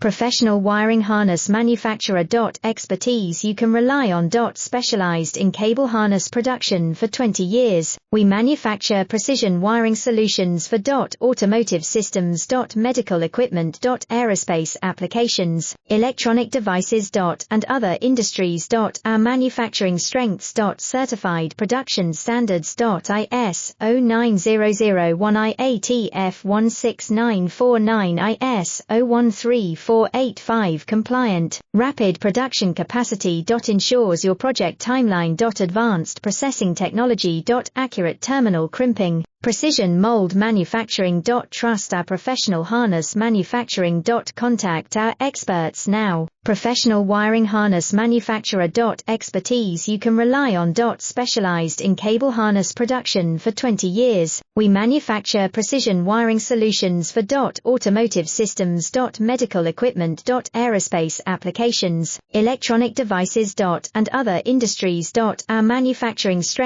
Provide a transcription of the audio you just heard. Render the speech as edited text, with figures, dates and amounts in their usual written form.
Professional wiring harness manufacturer. Expertise you can rely on. Specialized in cable harness production for 20 years, we manufacture precision wiring solutions for automotive systems. Medical equipment. Aerospace applications, electronic devices. And other industries. Our manufacturing strengths. Certified production standards. ISO 9001 IATF 16949 ISO 13485 compliant. Rapid production capacity. Ensures your project timeline. Advanced processing technology. Accurate terminal crimping. Precision mold manufacturing. Trust our professional harness manufacturing. Contact our experts now. Professional wiring harness manufacturer. Expertise you can rely on. Specialized in cable harness production for 20 years, we manufacture precision wiring solutions for automotive systems. Medical equipment. Aerospace applications, electronic devices. And other industries. Our manufacturing strength